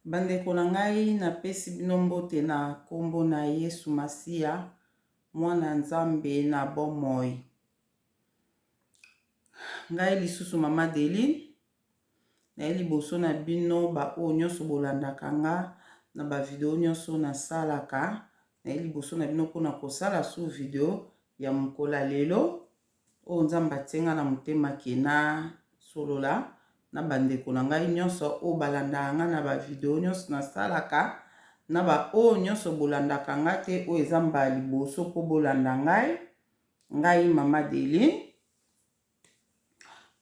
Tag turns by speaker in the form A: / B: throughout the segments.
A: Bandeko na ngai napesi bino mbote na kombo na Yesu Masiya, mwana Nzambe na bomoi. Ngai lisusu mama Deline na liboso na bino ba o nyonso bolandaka nga na ba video nyonso na salaka na liboso na bino mpona kosala su video ya mokola lelo o Nzambe atenga na motema kena solola na bandeko na ngai nyonso o balandaka nga na ba video nyonso na salaka na ba o nyonso bolandaka nga te o ezamba liboso po bolanda ngai mama Deline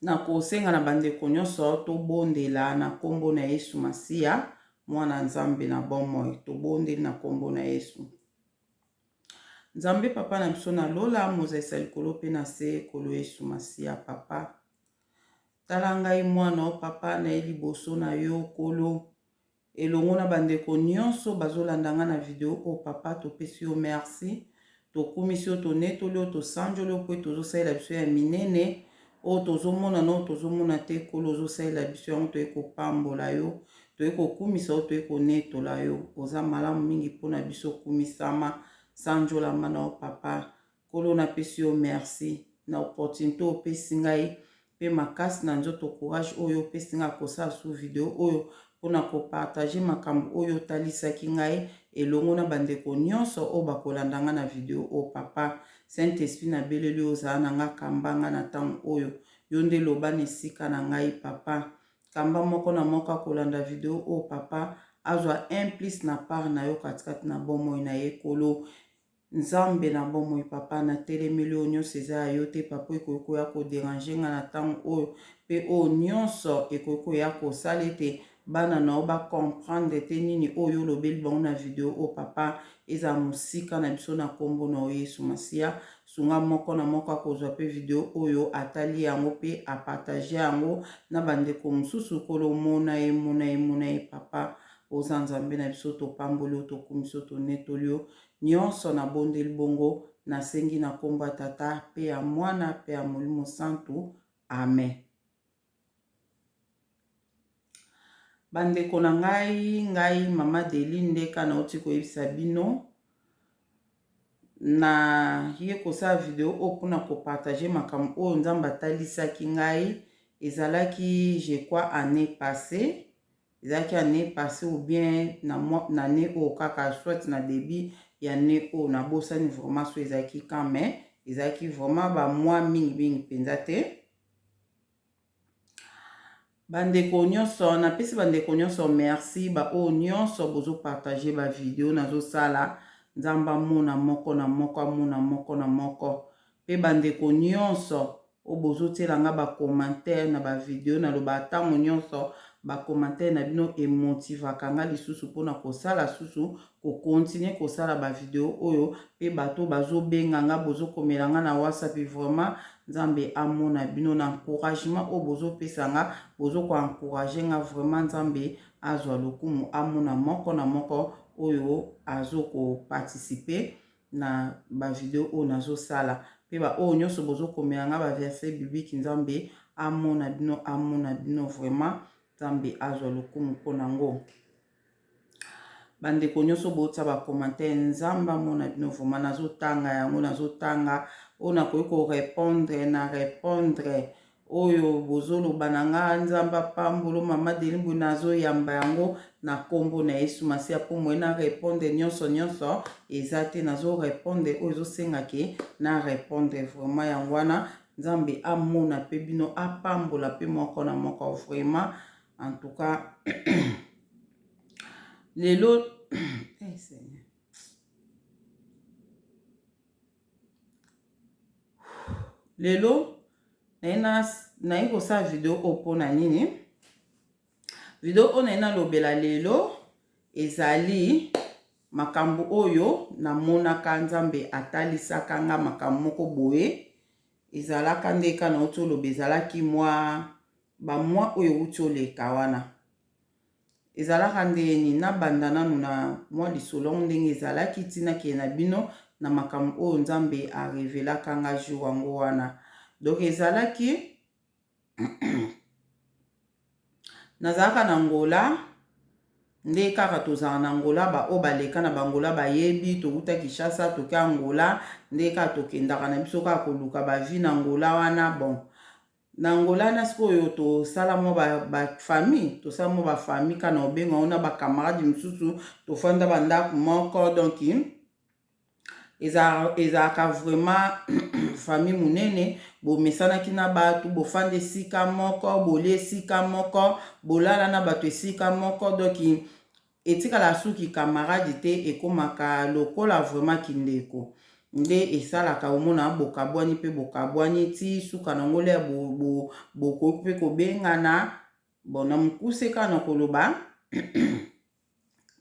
A: na kosenga na bandeko nyonso tobondela na kombo na Yesu Masiya, mwana Nzambe na bomoi. Tobondela na kombo na Yesu. Nzambe papa na biso na lola mozaisa likolo pe na se kolo Yesu Masiya papa. Tala ngai mwana o papa na liboso na yo kolo elongo na bandeko nyonso bazolanda nga na video o papa topesi yo merci. Tokumisi yo tonetoli yo tosanjoli yo po tozosalela biso ya minene o tozomona no tozomona te kolo ozosalela biso yango toye kopambola yo toye kokumisa yo toye konetola yo. Oza malamu mingi mpona biso kumisama sanjolama na o papa kolo napesi yo merci na opportunité opesi ngai pe makasi na nzoto courage oyo opesi ngai kosala su video oyo mpona kopartage makambo oyo talisaki ngai elongo na bandeko nyonso o bakolanda nga na video o papa. Saint Esprit na beleli ozala na nga kambanga na ntango oyo yo nde loba na esika na ngai papa. Kamba moko na moko akolanda video o papa azwa implice na part na yo katikati na bomoi na ye kolo Nzambe na bomoi papa na telemeli oyo nyonso eza ya yo te papa ekoki koya koderange nga na ntango oyo pe oyo nyonso ekoki koya kosala ete bana na yo bakomprendre te nini oyo olobeli bango na video o papa eza mosika na biso na kombo na Yesu Masiya. Sunga moko na moko akozwa pe video oyo atali yango pe apartage yango na bandeko mosusu kolo mona ye papa. Oza Nzambe na biso topamboli yo tokumisi yo tonetoli yo nyonso na bondeli bongo nasengi na kombo ya tata pe ya mwana pe ya molimo santu amen. Bandeko na ngai mama Deline ndeka na oti koyebisa bino na ye kosala video o mpona kopartage makambo oyo Nzambe atalisaki ngai ezalaki je crois année passée. Ezalaki année passée ou bien na année oyo kaka soit na début ya année oyo nabosani vraiment so ezalaki quand même ezalaki vraiment ba mois mingi penza te. Bandeko nyonso napesi bandeko nyonso merci ba oyo nyonso bozo partager ba video nazosala Nzambe mona moko na moko amona moko na moko pe bandeko nyonso o bozo telanga ba commentaire na ba video na loba tango nyonso ba commentaire na bino emotivaka nga lisusu mpona kosala susu ko continuer kosala ba video oyo pe bato bazobenga nga bozokomela nga na WhatsApp vraiment Nzambe amona bino na encouragement o bozopesa nga bozo ko encourager nga vraiment Nzambe azwa lokumu amona moko na moko oyo azo ko participer na ba video oyo nazosala pe ba oyo nyonso bozokomela nga ba verset biblique Nzambe amona bino vraiment Nzambe azwa lokumu mpona ngo. Bandeko nyonso botsa ba commentaire Nzambe amona bino vraiment nazotanga yango nazotanga o nakoki ko répondre oyo bozoloba na nga Nzambe pambolo mama Deline nazoyamba yango na kombo na Yesu Masiya po moye na répondre nyonso eza te nazo répondre oyo ezosengaki na répondre vraiment yango wana Nzambe amona pe bino apambola pe moko na moko vraiment en tout cas lelo lelo naye kosala video opo na nini video oyo naye nalobela lelo ezali makambo oyo namonaka Nzambe atalisaka nga makambo moko boye ezalaka ndeka na oti oloba ezalaki bamwa oyo uti oleka wana ezalaka ndeni nabanda nanu na mwa lisolongo ndenge ezalaki ntina kee na bino na makambo oyo Nzambe arevelaka nga jour wango wana. Donc ezalaki nazalaka na Ngola nde kaka tozala na Angola ba o baleka na bangola bayebi tokuta Kinshasa toke Angola nde kaka tokendaka na biso kaka koluka bavi na Angola wana bon na Angola na sikoyo tosala mo bafamille tosala mo bafamille kana obenga ona bakamarade mosusu tofanda bandako moko donc ezalaka vraiment famille munene bomesanaki na bato bofanda esika moko bolia esika moko bolala na bato esika moko donc etikala suki camarade te ekomaka lokola vraiment kindeko nde esalaka omona bokabwani mpe bokabwani ti suka nango lia bokoki mpe kobengana bon na mokuse kaka na koloba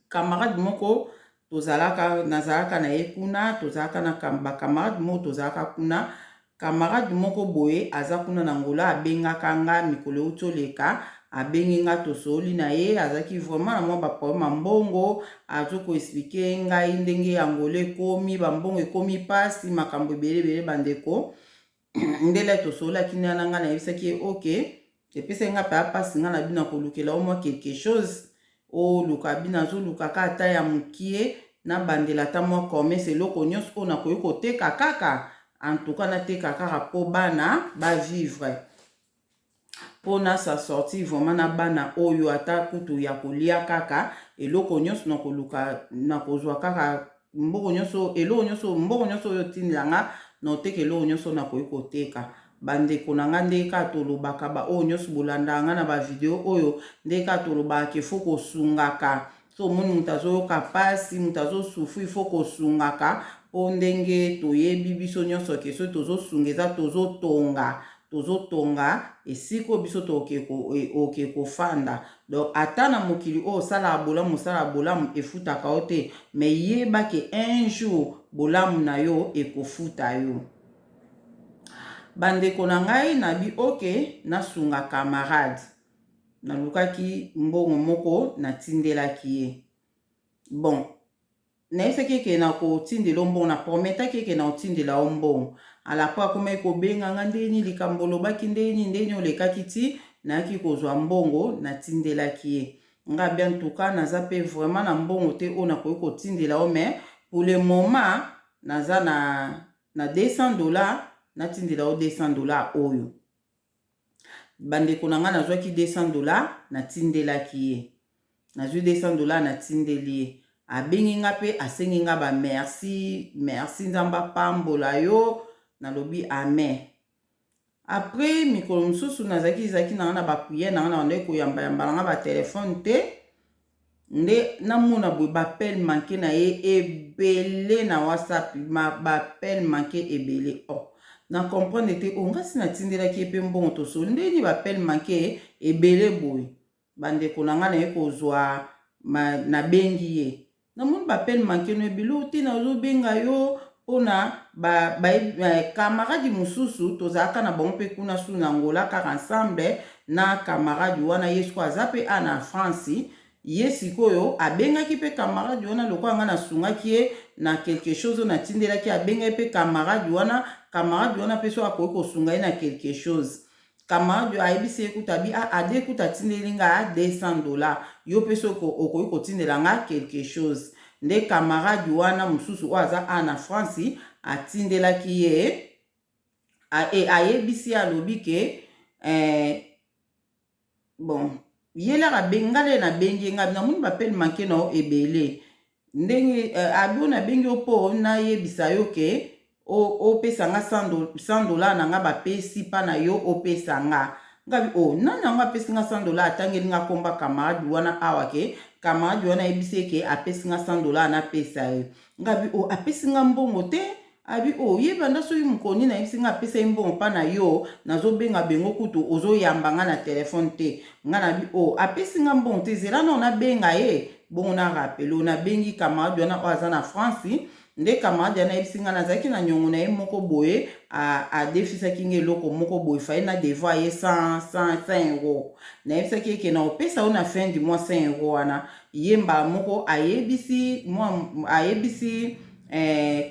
A: camarade moko nazalaka na ye kuna tozalaka na bakamarade moko tozalaka kuna camarade moko boye aza kuna na Angola abengaka nga mikolo euti oleka abengi nga tosoli na ye azalaki vraiment na mwa baproblème mbongo azokoexplike ngai ndenge Angola ekomi bambongo ekomi pasi makambo ebele bandeko ndele tosolaki na nga nayebisaki ye ok epesaki nga mpe apasi nga na bino kolukela au moins quelque chose oluka bino azolukaka ata ya mokie na bandela ata mwa commerce eloko nyonso oyo nakoki koteka kaka antuka nateka kaka mpo bana bavivre mpona sa sorti vraiment na bana oyo ata kutu ya kolia kaka eloko nyonso nakoluka nakozwa kaka mbongo nyonso eloko nyonso mbongo nyonso oyo tindelanga na oteka eloko nyonso nakoki koteka bandeko na nga nde kaka tolobaka baoyo nyonso bolandaka nga na bavideo oyo nde kaka tolobaka ifo kosungaka so omoni moto azoyoka mpasi moto azosufri ifo kosungaka mpo ndenge toyebi biso nyonso ke soki tozosunga eza tozotonga esika oyo biso toke kofanda donc ata na mokili oyo osalaka bolamu efutaka yo te mais yeba ke un jour bolamu na yo ekofuta yo bandeko na ngai nabi ok nasunga camarade nalukaki mbongo moko natindelaki ye bon nayebisaki eke na kotindela mbongo na prometaki eke na kotindela mbongo alapo akomaki kobenga nga ndeni likambo olobaki ndeni olekaki ti nayaki kozwa mbongo natindelaki ye nga bien tuka naza pe vraiment na mbongo te oyo nakoki kotindela yo mais pour le moment naza na $200 natindela yo $200 oyo bandeko na nga nazwaki $200 natindelaki ye nazwi $200 natindeli ye abengi nga mpe asengi nga ba merci nzambe apambola yo nalobi amen après mikolo mosusu nazalaki na nga na bapriere na nga na bandeki koyamba na nga batelefone te nde namona boye bapele manke na ye ebele na whatsapp bapele manke ebele na comprendre te ngasi natindelaki mpe mbongo tosoli ndeni bapele manke ebele boye bandeko na nga na ye kozwa nabengi ye namoni bapele manke no ebele te nazobenga yo mpona camarade mosusu tozalaka na bango mpe kuna su na Angola kaka ensemble na camarade wana ye siko aza mpe na France ye sikoyo abengaki mpe camarade wana lokola nga nasungaki ye na quelque chose natindelaki abengaki mpe camarade wana mpe so akoki kosunga ye na quelque chose camarade ayebisi ye kuta abi ade kuta atindeli nga $200 yo mpe so okoki kotindela nga quelque chose nde camarade wana mosusu oyo aza na France atindelaki ye ayebisi ye alobi ke bon yelaka bengale na bengi nga namoni bapele manke na yo ebele ndenge abi nabengi yo mpo nayebisa yo ke opesa nga $100 na nga bapesi mpa na yo opesa nga ngabi nani yango apesi nga $100 atangeli nga komba camarade wana awa ke camarade wana ayebisi eke apesi nga $100 napesa ye ngabi apesi nga mbongo te abi yebanda soki mokoni nayebisi nga apesa ye mbongo mpa na yo nazobenga bengo kutu ozoyamba nga na telefone te nga nabi apesi nga mbongo te zela na nabenga ye bongo na rapelo nabengi camarade wana oyo aza na France nde camarade wana ayebisi nga nazalaki na nyongo na ye moko boye adefisaki nga eloko moko boye faye na devoir ye 100 euro nayebisaki eke na opesa yo na fin du mois 100 euro wana ye mbala moko ayebisi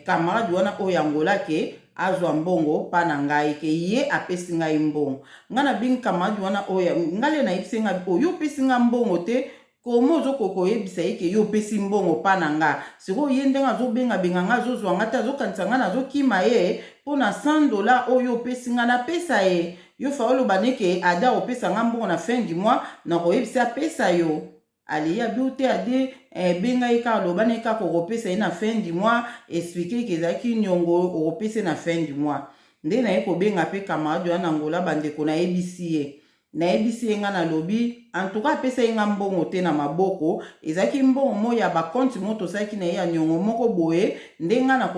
A: camarade wana oyo Angola ke azwa mbongo mpa na ngai ke ye apesi ngai mbongo nga na bingi camarade wana oyo ngale nayebisi nga yo opesi nga mbongo te komo ozokoko yebisa eke yo pesi mbongo pa na nga siko ye ndenge azobenga benga nga azozwa nga te azokanisa nga nazokima ye mpo na $100 oyo opesi nga napesa ye yo fa oloba neke ada opesa nga mbongo na fin du mois na koyebisa apesa yo ali ya bi te ade benga ye kaka loba ne kaka okopesa ye na fin du mois explike eke ezalaki niongo okopesa na fin du mois nde na ye kobenga mpe camarade wana ngola bandeko nayebisi ye nga na lobi en tout cas apesa ye nga mbongo te na maboko ezalaki mbongo mo ya bakonti mo tosalaki na ye ya niongo moko boye nde nga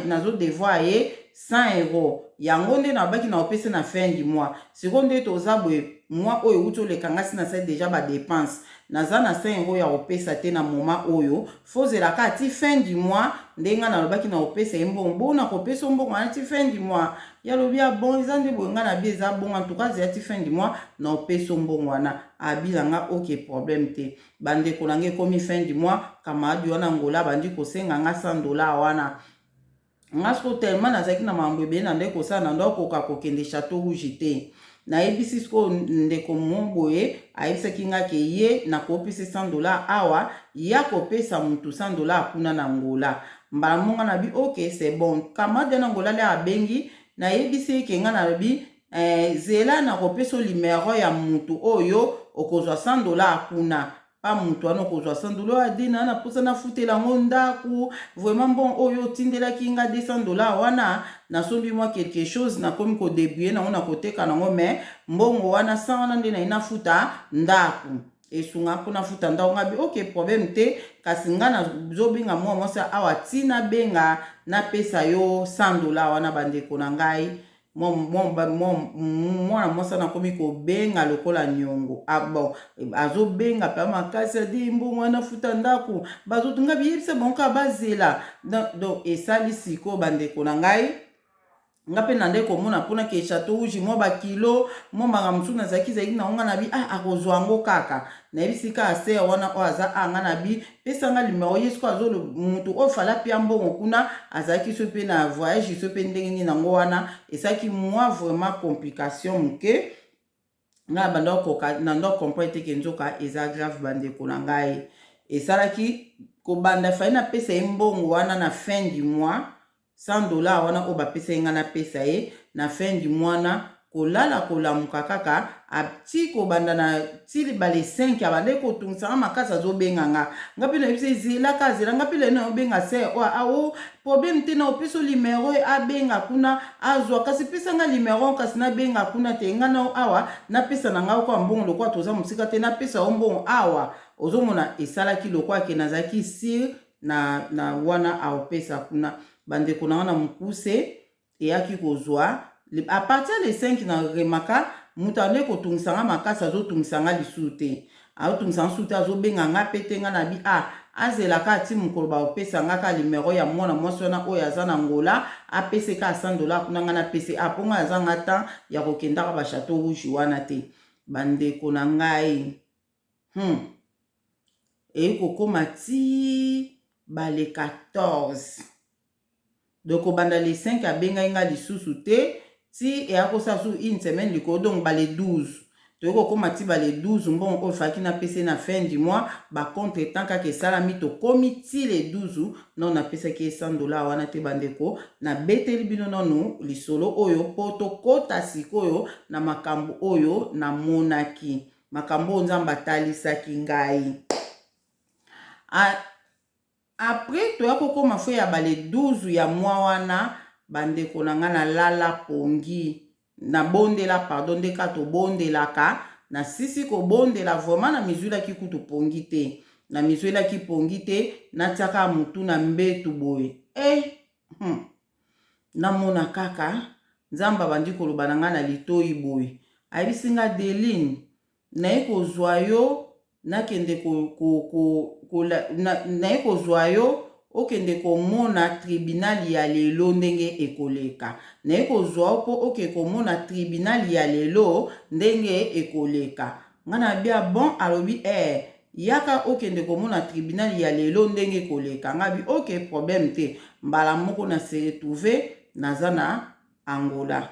A: nazodevoir ye 100 €. Yango nde nabaki na opesa na fin du mois siko nde toza boye mois oyo euti oleka nga si nasali deja badepense naza na 100 € ya opesa te na moment oyo fozelaka ati fin du mois nde nga nalobaki na opesa ye mbongo bona kopesa mbongo wana ti fin du mois yalobi ya bon eza nde boye nga na bi eza bon en tout cas ezala ti fin du mois na opesa mbongo wana abila nga ok problème te bandeko na nga ekomi fin du mois camarade wana ngola bandi kosenga nga $100 wana nga siko tellement nazalaki na mambo ebele na nde kosala na ndo akoka kokende Château Rouge te nayebisi siko ndeko mo boye ayebisaki nga ke ye nakopesa $100 awa ya kopesa mutu $100 kuna na ngola mbala monga na bi ok c'est bon camarade na ngola le abengi nayebisi eke nga nalobi zela nakopesa limero ya mutu oyo okozwa $100 kuna pa mutu wana okozwa $100 adina na posa na futela ngo ndaku vraiment bon oyo tindelaki nga $200 wana nasombi mwa quelque chose nakomi kodebrouiller nango na koteka nango mais mbongo wana sa wana nde nayi nafuta ndaku esunga mpona futa ndaku ngabi ok problème te kasi nga nazobenga mwa mwasi awa tina benga napesa yo $100 wana bandeko na ngai mwana mwasi nakomi kobenga lokola niongo bon azobenga mpe makasi adi mbongo wana futa ndaku bazotunga biyebisa bango bazela donc esali siko bandeko na ngai nga mpe na nde komona mpona ke Château Rouge mwa bakilo mwa mbanga mosusu nazalaki na nga na bi akozwa yango kaka nayebisi kaka ser wana oyo aza nga na bi pesa nga limero ye siko mutu oyo fala pia mbongo kuna azalaki so mpe na voyage so mpe ndenge nini nango wana esalaki mwa vraiment complication moke nga na ndo comprendre te ke nzoka eza grave bandeko na ngai esalaki kobanda fai napesa ye mbongo wana na fin du mois $100 wana oyo bapesa ye nga napesa ye na fin du mois na kolala kolamuka kaka ati kobanda na ti bale 5 abande kotungisanga makasi azobenga nga mpe nayebisa ezelaka azela nga mpe leno obenga ser oyo problème te na opesa limero abenga kuna azwa kasi pesa nga limero kasi nabenga kuna te nga na awa napesa na nga kwa mbongo lokwa toza mosika te napesa o mbongo awa ozomona esalaki lokwa ke nazalaki sir na wana aopesa kuna bandeko na wana mokuse eyaki kozwa a partir de 5 na remaka mutu ande kotungisanga makasi azotungisanga lisusu te azotungisanga lisusu te azobenga nga mpe te nga na bi azelaka ati mokolo baopesa nga ka limero ya mwana mwasi wana oyo aza na ngola apese ka $100 kuna nga napese mpo nga aza nga temps ya kokendaka ba Château Rouge wana te bandeko na ngai eyi kokoma ti bale 14 donc obanda le 5 abengai nga lisusu te ti eyakosala su une semaine likolo donc bale 12 toyei kokóma ti bale 12 mbongo oyo efalaki napesa na fin du mois bacontre temps kaka esalami tokomi ti le 12 non napesaki ye $100 wana te bandeko nabeteli bino nanu lisolo oyo mpo tokota sikoyo na makambo oyo namonaki makambo oyo nzambe atalisaki ngai après toya kokóma fo ya bale 12 ya mwa wana bandeko na nga nalala pongi nabondela pardon nde ka tobondelaka na sisi kobondela vraiment na mizwelaki kutu pongi te na mizwelaki pongi te natiaka mutu na mbetu boye namona kaka nzambe abandi koloba na nga na litoi boye ayebisi nga Deline naye kozwa yo nakende naye kozwa yo okende komona tribunal ya lelo ndenge ekoleka naye kozwa po oke komona tribunal ya lelo ndenge ekoleka nga na bia bon alobi yaka okende komona tribunal ya lelo ndenge ekoleka nga bi ok problème te mbala moko na se retrouver naza na Angola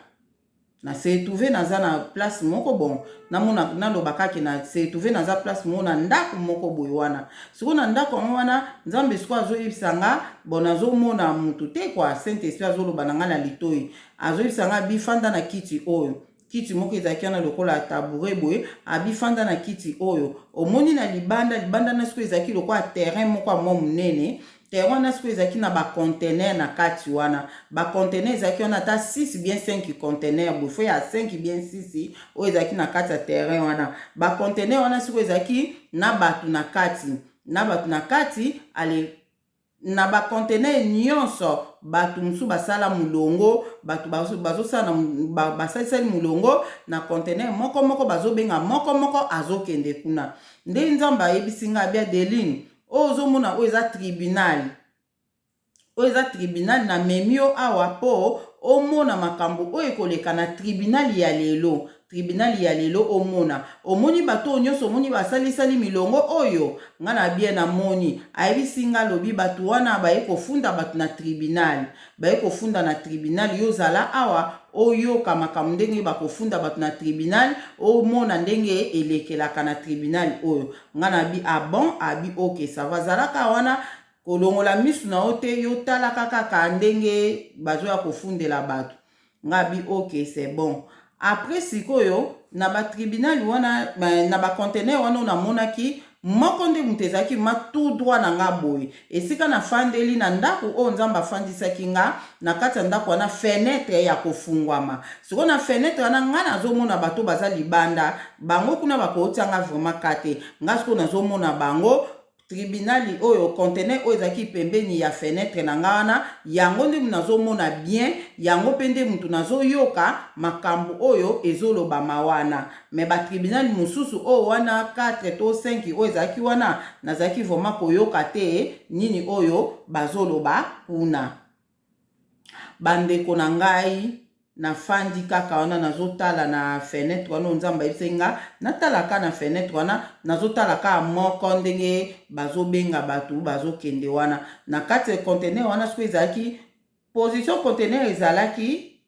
A: na se trouver naza na place moko bon namona nalobaka ke na se trouver naza place moko na ndako moko boye wana siko na ndako yango wana nzambe siko azoyebisa nga bon nazomona mutu te kwa Saint Esprit azoloba na nga na litoi azoyebisa nga bifanda na kiti oyo kiti moko ezalaki wana lokola tabouret boye abifanda na kiti oyo omoni na libanda na siko ezalaki lokola terrain moko amo monene terrain wana siko ezalaki na bacontener na kati wana bacontener ezalaki wana ata 6 bien 5 contener boye fo ya 5 bien 6 oyo ezalaki na kati ya terrain wana bacontener wana siko ezalaki na bato na kati ale na bacontener nyonso bato musu basala mulongo bato bazosala basalisali mulongo na contener moko bazobenga moko azokende kuna nde nzambe ayebisi nga bia Deline oyo ozomona oyo eza tribunal na memio awa po omona makambo oyo ekoleka na tribunal ya lelo omoni bato nyonso omoni basalisali milongo oyo nga na bien namoni ayebisi nga lobi bato wana baye kofunda bato na tribunal yozala awa oyoka makambo ndenge bakofunda bato na tribunal omona ndenge elekelaka na tribunal oyo nga na bi bon abi ok ça va zalaka wana kolongola misu na ote yotalaka kaka ndenge bazoya kofundela bato nga bi ok c'est bon après sikoyo na batribunal wana na bacontener wana namonaki moko nde mutu ezalaki ma tout droit na nga boye esika nafandeli na ndako oyo nzambe afandisaki nga na kati ya ndako wana fenêtre ya kofungwama siko na fenêtre wana nga nazomona bato baza libanda bango kuna bakotianga vraiment kate nga siko nazomona bango tribunali oyo contener oyo ezalaki pembeni ya fenêtre na nga wana yango nde nazomona bien yango mpe nde mutu nazoyoka makambo oyo ezolobama wana me batribunali mosusu oyo wana 4 to 5 oyo ezalaki wana nazalaki vraiment koyoka te nini oyo bazoloba kuna bandeko na ngai nafandi kaka wana nazotala na fenêtre wana nzambe ayebisi nga natalaka na fenêtre wana nazotalaka moko ndenge bazobenga bato bazokende wana na kati ya contener wana siko ezalaki position contener ezalaki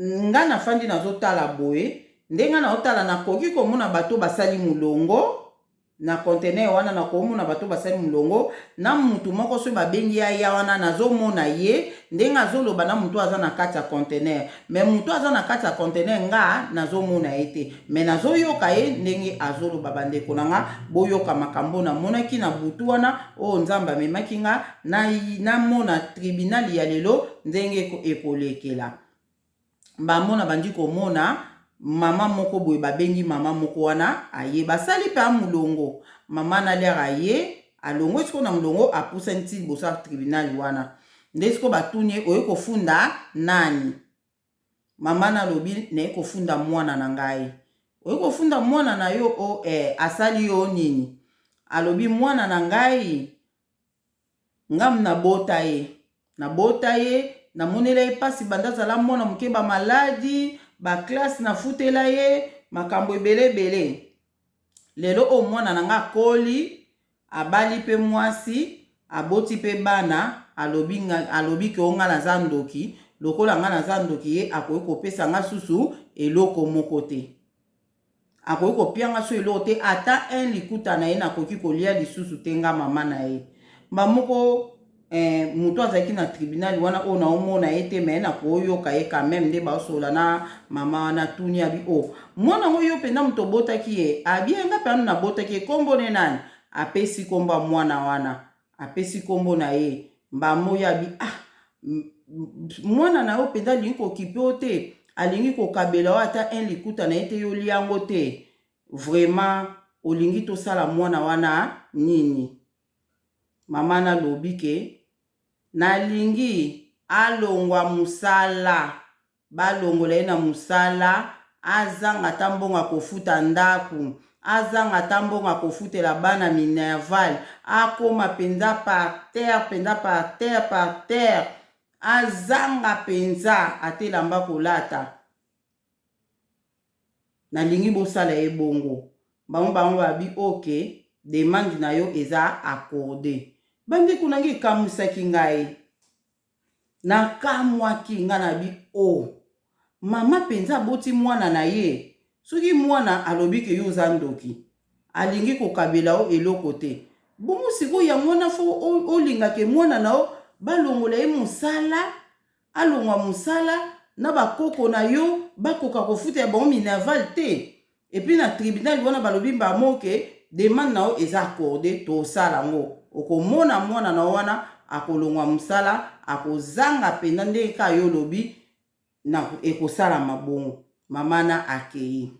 A: nga nafandi nazotala boye ndenge naotala nakoki komona bato basali mulongo na contener wana nakomona bato basali mulongo na mutu moko so babengi ya wana nazomona ye ndenge azoloba na mutu aza na kati ya contener me mutu aza na kati ya contener nga nazomona ye te me nazoyoka ye ndenge azoloba bandeko na nga boyoka makambo namonaki na butu wana oyo nzambe amemaki nga namona tribunal ya lelo ndenge ekolekela bamona bandi komona mama moko boye babengi mama moko wana aye basali pe mulongo mama na lera aye alongo esiko na mulongo apusa nti liboso ya tribunal wana nde esiko batuni oye kofunda nani mama nalobi naye kofunda mwana na ngai oye kofunda mwana na yo asali yo nini alobi mwana na ngai ngam nabota ye namonela ye pasi bandazala mwana moke bamaladi baklase nafutela ye makambo ebele lelo o mwana na nga koli abali pe mwasi aboti pe bana alobi ke onga naza ndoki lokola nga naza ndoki ye akoki kopesa nga susu eloko moko te akoki kopia nga so eloko te ata un likuta na ye nakoki kolia lisusu te nga mama na ye mbamoko mutu azalaki na tribunal wana oyo naomona ye te me nakoyoka ye quand même nde baosola na mama wana tuni abi mwana ngo yo mpenza mutu obotaki ye abienga mpe anu nabotaki ye kombo ne nani apesi kombo mwana wana apesi kombo na ye mbamoyo abi mwana na yo mpenza alingi kokipe o te alingi kokabela o ata un likuta na ye te yo liango te vraiment olingi tosala mwana wana nini mama nalobi ke nalingi alongwa musala balongola ye na musala azanga ta mbongo kofuta ndaku azanga ta mbongo kofutela bana minerval akoma penza par terre azanga penza atelamba kolata nalingi bosala ye bongo bango babi ok demande na yo eza accordé bandeko nangi ekamusaki ngai nakamwaki nga na bi mama penza boti mwana na ye soki mwana alobi ke yo oza ndoki alingi kokabela o eloko te bongo sikoyo yango na fo olinga ke mwana na yo balongola ye mosala alongwa mosala na bakoko na yo bakoka kofuta ya bango minerval te epuis na tribunal wana balobi mbamo ke demande na yo eza accordé tosala ngo okomona mwana na wana akolongwa mosala akozanga mpenza ndenge ka yo lobi na ekosalama bongo mama na akei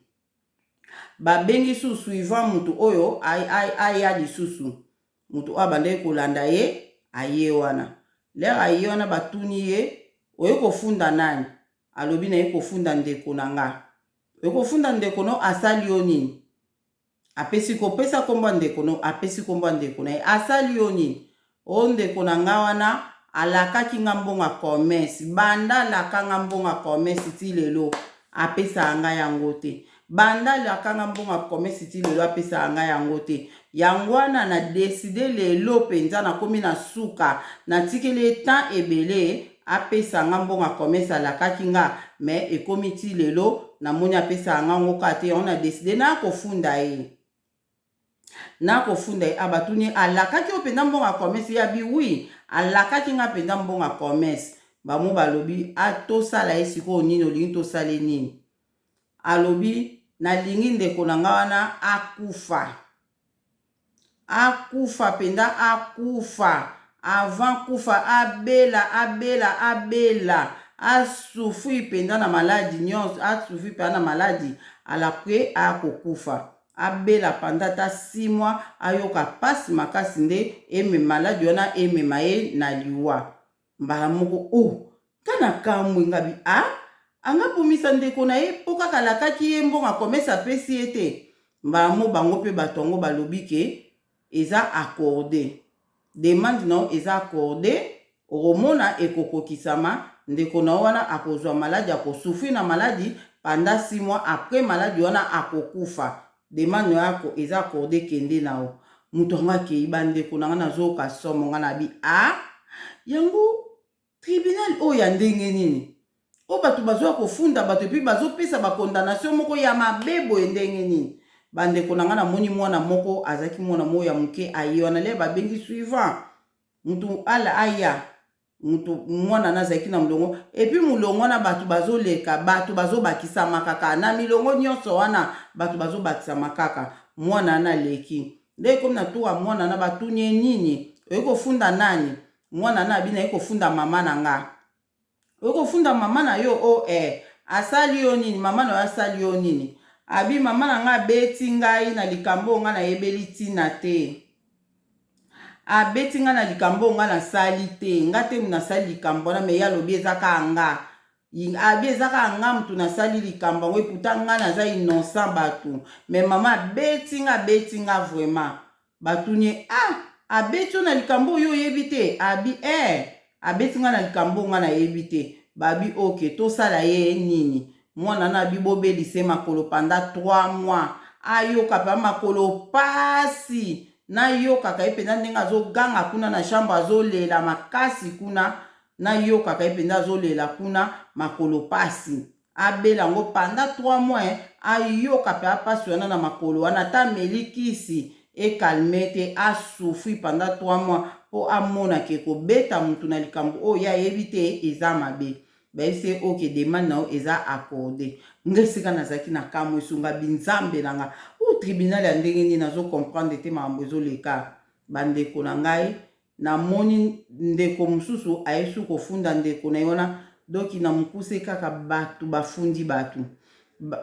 A: babengi su suivant mutu oyo aya lisusu mutu oyo abandaki kolanda ye aye wana lere aye wana batuni ye oye kofunda nani alobi na ye kofunda ndeko na nga oye kofunda ndeko no asali yo nini apesi kopesa kombo ndeko no apesi kombo ndeko na ye asali yo nini o ndeko na nga wana alakaki nga mbongo commerce banda alaka nga mbongo commerce ti lelo apesa nga yango te banda alaka nga mbongo commerce ti lelo apesa nga yango te yango wana na deside lelo penza nakomi na suka natikeli temps ebele apesa nga mbongo commerce alakaki nga me ekomi ti lelo namoni apesa nga ngo ka te yango na deside na kofunda ye abatuni alakaki openda mbongo commerce ya bi wi alakaki nga penda mbongo commerce bamo balobi atosala ye sikoyo nini olingi tosala nini alobi nalingi ndeko na nga wana akufa penda akufa avant kufa abela asufri penda na maladi nyonso asufri penda na maladi alapre akokufa abela panda ta 6 mois ayoka pasi makasi nde maladi wana emema ye na liwa mbala moko kana kamwe ngabi anga pomisa ndeko na ye mpo kaka alakaki ye mbongo akomesa apesi ye te mbala mo bango mpe bato yango balobi ke eza accordé demande na eza accordé okomona ekokokisama ndeko na wana akozwa maladi akosufri na maladi panda 6 mois après maladi wana akokufa demande yako eza accordé kende na o mutu anga akei bandeko na nga nazoyoka somo nga na bi yango tribunal oyo ya ndenge nini o bato bazoya kofunda bato epuis bazopesa bakondamnation moko ya mabe boye ndenge nini bandeko na nga namoni mwana moko azalaki mwana moko ya moke aye wana le babengi suivant mutu ala aya mutu mwana nazalaki na mulongo epuis mulongo wana bato bazoleka bato bazobakisama kaka na milongo nyonso wana bato bazobakisama kaka mwana na leki nde komi na toka mwana na batuni nini oye kofunda nani mwana na abina ye kofunda mama na nga oye kofunda mama na yo asali yo nini mama na yo asali yo nini abi mama na nga abeti ngai na likambo nga nayebeli ntina te abeti nga na likambo nga nasali te nga te nasali likambo na me ye alobi ezaka nga abi ezaka nga mutu nasali likambo yango eputa nga naza innocent bato me mama abeti nga vraiment batuni abeti yo na likambo oyo oyebi te abi abeti nga na likambo nga nayebi te babi oke tosala ye nini mwana na abi bobelise makolo panda 3 mois ayoka pa makolo pasi nayokaka ye mpenza ndenge azoganga kuna na chambre azolela makasi kuna nayokaka ye mpenza azolela kuna makolo pasi abela yango panda 3 mois ayoka pe apasi wana na makolo wana ata melikisi ekalme te asufri panda 3 mois mpo amonake kobeta mutu na likambo oyo ayebi te eza mabe bayebisi oke demande na yo eza accordé nga esika nazalaki na kamwe esunga binzambe na nga tribunal ya ndenge nini nazokomprendre te makambo ezoleka bandeko na ngai namoni ndeko mosusu ayesu kofunda ndeko na ye wana doki na mokuse kaka bato bafundi bato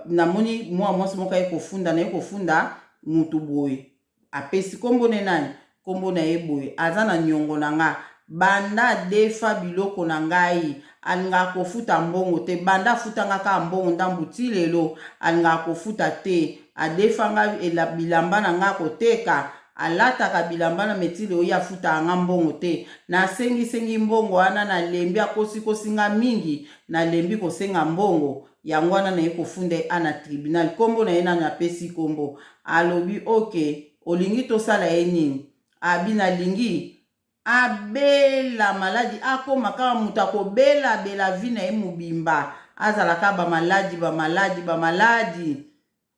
A: namoni mwa mwasi moko aye kofunda na ye kofunda mutu boye apesi kombo ne nani kombo na ye boye aza na nyongo na nga banda defa biloko na ngai alingaka kofuta mbongo te banda afutanga kaka mbongo ndambu ti lelo alingaka kofuta te adefanga bilamba na nga koteka alataka bilamba na metile oyo afutaka nga mbongo te nasengisengi mbongo wana nalembi akosikosinga mingi nalembi kosenga mbongo yango wana na ye kofunda ana tribunal kombo na ye nani apesi kombo alobi oke olingi tosala ye nini abi nalingi abela maladi akoma kaka mutu akobela bela vi na ye mobimba azalaka bamaladi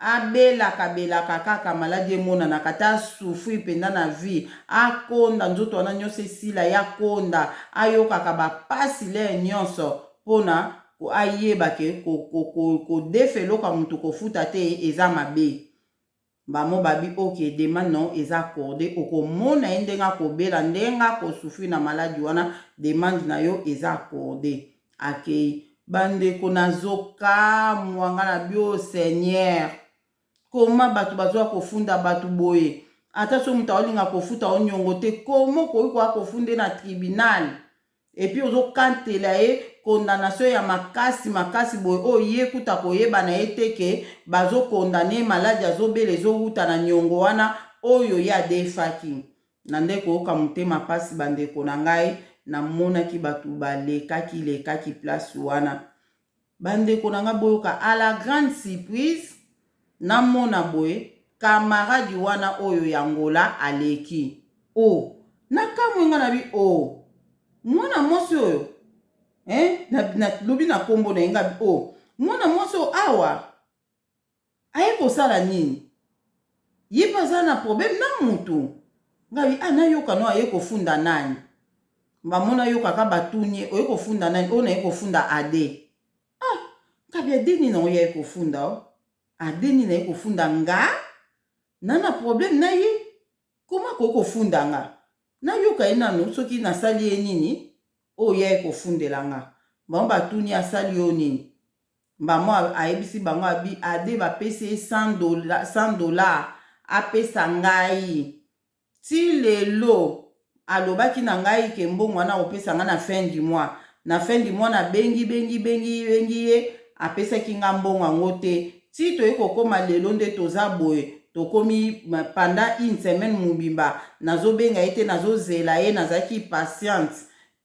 A: abelaka kaka maladi emonanaka ta souffrir mpenza na vie akonda nzoto wana nyonso esila ya konda ayokaka bapasi le nyonso mpona ayeba ke kodefa eloko mutu kofuta te eza mabe bamo babi oke demande non eza accordé okomona ye ndenge akobela ndenge akosouffrir na maladi wana demande na yo eza accordé akei bandeko nazokamwa nga na bio seigneur koma bato bazwa kofunda bato boye ata so mutu aolinga kofuta onyongo te komo koyi koya kofunde na tribunal epuis ozokantela ye condamnation ya makasi boye oyo ye kuta koyeba na ye te ke bazokondane maladi azobela ezowuta na nyongo wana oyo ye adefaki na nde koyoka motema mpasi bandeko na ngai namonaki bato lekaki place wana bandeko na ngai boyoka à la grande surprise namona boye kamaradi wana oyo ya ngola aleki nakamwe nga na bi mwana mwasi oyo lobi na kombo na ye nga bi mwana mwasi oyo awa aye kosala nini ye mpe aza na problème na mutu nga bi nayoka no aye kofunda nani bamona yokaka batuni oye kofunda nani oyo naye kofunda ade kabi ade nini na oyo aye kofunda ade nini naye kofunda nga nana problème na ye koma koye kofunda nga nayoka ye nano soki nasali ye nini oyo aye kofundela nga bango batuni asali yo nini bango ayebisi bango abi ade bapesi ye $100 apesa ngai ti lelo alobaki na ngai ke mbongo wana opesa nga na fin du mois na bengi ye apesaki nga mbongo yango te ti toye kokoma lelo nde toza boye tokomi pendant une semaine mobimba nazobenga ye te nazozela ye nazalaki patiente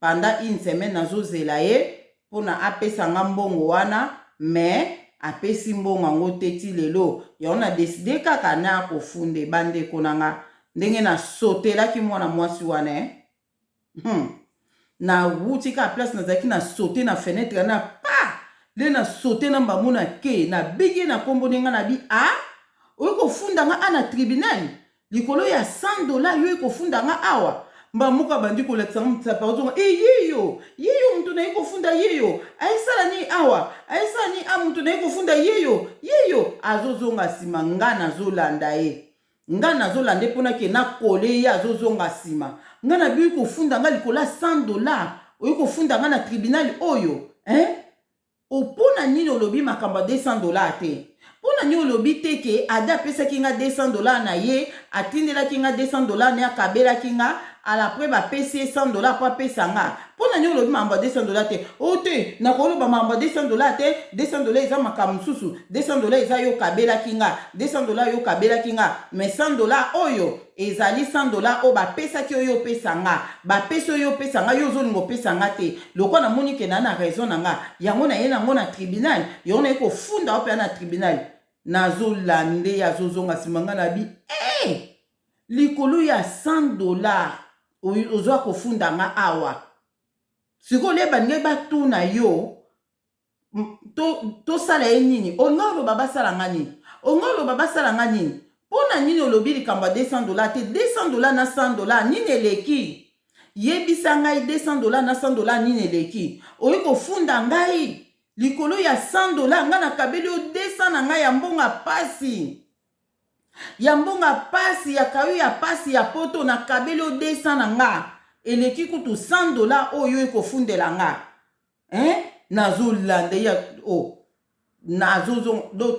A: pendant une semaine nazozela ye mpona apesa nga mbongo wana me apesi mbongo yango te ti lelo yango na deside kaka na kofunde bandeko na nga ndenge nasotelaki mwana mwasi wana na wuti ka place nazalaki na sote na fenêtre na le na sote na mbamona ke na bege na kombo nenga na bi oyo kofunda nga na tribunal likolo ya $100 yo kofunda nga awa mbamuka bandi kolekisa mutsa pardon yeyo mutu na kofunda yeyo aisala ni awa aisala ni mutu na kofunda yeyo azozonga sima nga nazolanda ye nga nazolanda mpona ke nakole ye azozonga sima nga na bi kofunda nga likolo ya $100 oyo kofunda nga na tribunal oyo opona nini olobi makambo ya $200 te mpona nini olobi te ke ade apesaki nga $200 na ye atindelaki nga $200 na ye akabelaki nga alapres bapesi ye $100 mpo apesa nga mpona nini olobi makambo ya $200 te te nakoloba makambo ya $200 te $200 eza makambo mosusu $200 eza yo kabelaki nga $200 yo kabelaki nga mais $100 oyo ezali $100 oyo bapesaki oyo opesa nga bapesi oyo opesa nga yo ozolinga opesa nga te lokwa namoni ke na raison na nga yango na ye nango na tribunal yango na ye kofunda opea na tribunal nazolande azozonga nsima nga na bi likolo ya $100 ozwa kofunda nga awa sikoyo le baningai batuna yo tosala ye nini onga oloba basala nga nini mpona nini olobi likambo ya $200 te $200 na $100 nini eleki yebisa ngai $200 na $100 nini eleki oyi kofunda ngai likolo ya $100 nga nakabeli yo 200 na ngai ya mbonga pasi ya kayo ya pasi ya poto nakabeli yo 200 na nga eleki kutu $100 oyo ekofundela nga nazolanda ya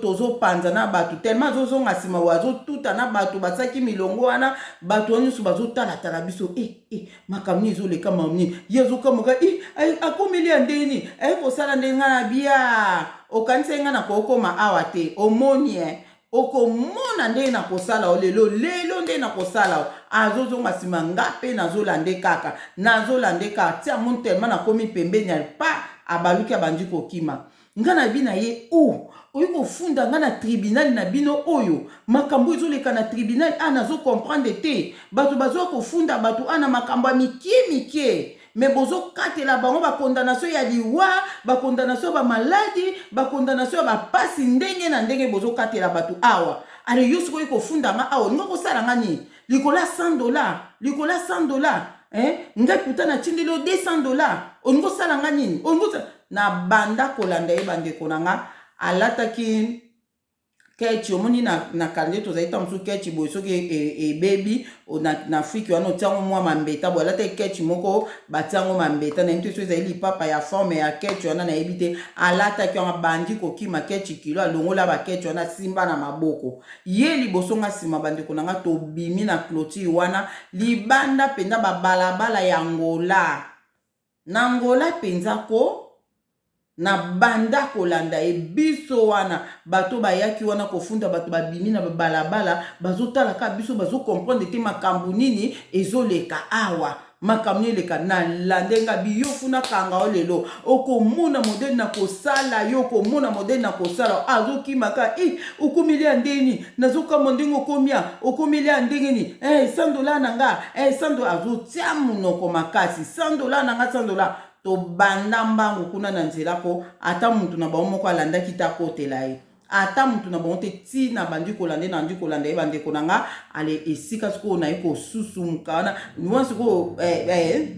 A: tozopanza na bato tellement azozonga nsima oyo azotuta na bato basaki milongo wana bato wana nyonso bazotalatala biso makambo nini ezoleka makambo nini ye azokamaka akomeli ya ndeni aye kosala ndenge nga na bia okanisa ye nga na kokoma awa te omoni okomona ndenge na kosala lelo ndenge na kosala azozonga nsima nga mpe nazolande kaka tia moni tellement nakomi pembeni ya pa abaluki abandi kokima nga na bina ye oyi kofunda nga na tribunal na bino oyo makambo ezoleka na tribunal nazo comprendre te bato bazwa kofunda bato na makambo ya mikie mais bozo katela bango ba condamnation ya liwa, ba condamnation ba maladie, ba condamnation ba pasi ndenge na ndenge bozo katela batu awa. Ale yosko ko funda nga awa ngoko sala ngani likola $100 likola $100 ngai putana tindelo $200 ongo sala ngani ongo na banda kolanda e bande konanga alataki kechi omoni na kalende tozali tamusu kechi boye soki baby na Afrique wana otiango mwa mambeta boye alata kechi moko batiango mambeta na mte so ezali lipapa ya forme ya kechi wana nayebi te alataki wana bandi kokima kechi kilo alongola bakechi wana simba na maboko ye liboso nga nsima bandeko na nga tobimi na clôture wana libanda mpenza babalabala ya Angola na Angola mpenza ko na banda kolanda biso wana bato bayaki wana kofunda bato babimi na balabala bazotala ka biso bazo comprendre te makambo nini ezoleka awa makambo eleka na landenga biyofuna kanga olelo okomona modele na kosala yo komona modele na kosala azokimaka okomilia ndeni nazokama ndenge okomilia ndenge ni $100 nanga $100 azotia munoko makasi $100 nanga $100 to banda mbangu kuna na nzela ko ata muntu na bango moko alandaki ta kotela ye ata muntu na bango te ti na bandi kolande na ndi kolanda ye bandeko na nga ale esika siko na ye kosusumuka wana niwa siko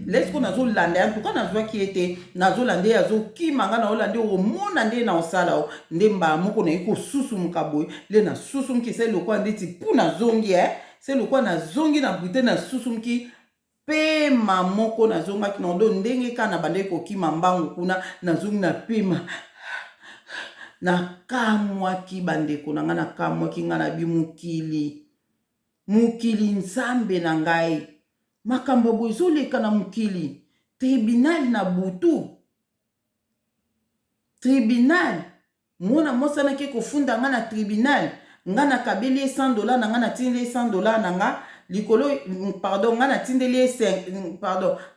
A: lesiko nazolanda ya ntuka nazwaki ete nazolanda ye azokima nga na olanda ye omona nde na osala o nde mbala moko na ye kosusumuka boye le na susumuki se lokwa ndeti mpu nazongi se lokwa nazongi na brite na susumuki pema moko nazongaki na ndo ndenge kana bande kokima mbangu kuna nazongi na pema na kamwaki bandeko na nga na kamwaki nga na bimukili mukili nzambe na ngai makambo boye ezoleka na mukili tribunal na butu tribunal mona mosanaki kofunda nga na tribunal nga na kabeli $100 na nga na tindeli $100 na nga likolo pardon nga na tindeli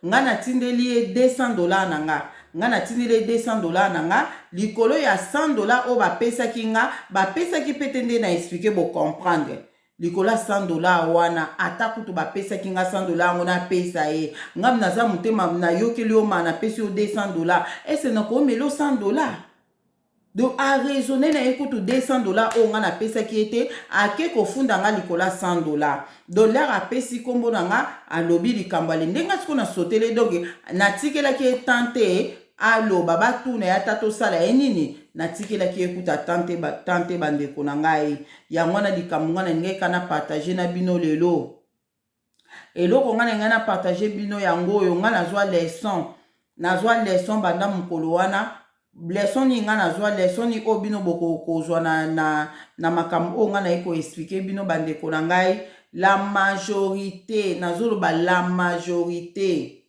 A: nga na tindeli $200 na nga na tindeli $200 na nga likolo ya $100 o bapesaki nga bapesaki pete nde na expliquer bo comprendre likolo $100 wana ata kutu bapesaki nga $100 ngo na pesa ye ngam naza mutema na yokeli o mana pesi o $200 ese na ko melo $100 donc a raisonner na ekutu $200 o nga na pesaki ete ake kofunda nga likola $100 dollar apesi kombo na nga alobi likambo ale ndenga siko na sotele donc natikelaki tante aloba batuna ya tato sala ye nini natikelaki ekuta tante bandeko na ngai yango na likambo nga na ngai kana partager na bino lelo eloko nga na ngai na partager bino yango oyo nga nazwa leçon banda mokolo wana leçon ni nga nazwa leçon ni o bino boko kozwa na makambo o nga na eko expliquer bino bandeko na ngai la majorité nazoloba la majorité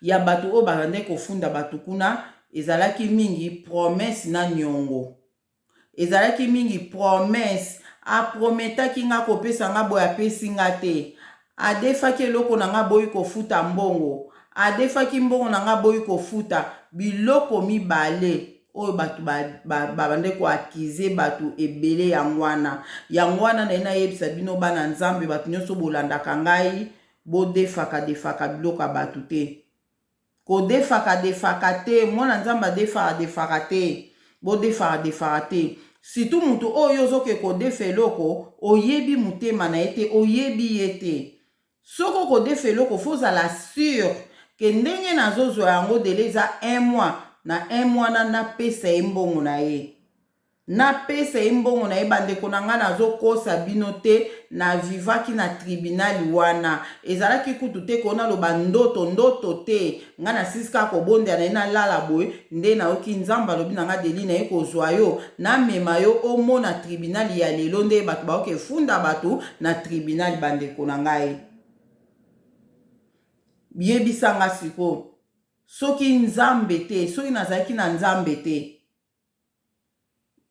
A: ya bato o bande kofunda bato kuna ezalaki mingi promesse na nyongo ezalaki mingi promesse aprometaki nga kopesa nga boye apesi nga te adefaki eloko na nga boyi kofuta mbongo adefaki mbongo na nga boyi kofuta biloko mibale oyo bato babande koakize bato ebele yango wana na ye nayebisa bino bana nzambe bato nyonso bolandaka ngai bodefaka biloko ya bato te kodefaka te mwana nzambe adefaka te bodefaka te surtout mutu oyo ozoke kodefa eloko oyebi mutema na ye te oyebi ye te soko kodefa eloko fozala sur ke ndenge nazozwa yango dele eza 1 mois na 1 mois na napesa ye mbongo na ye napesa ye mbongo na ye bandeko na nga nazokosa bino te na vivaki na tribunal wana ezalaki kutu te kona loba ndoto te nga na sisika kobondela na ye nalala boye nde nayoki nzambe alobi na nga deli na ye kozwa yo namema yo omona tribunal ya lelo nde bato baoke funda bato na tribunal bandeko na ngai yebisanga siko soki nzambe te soki nazalaki na nzambe te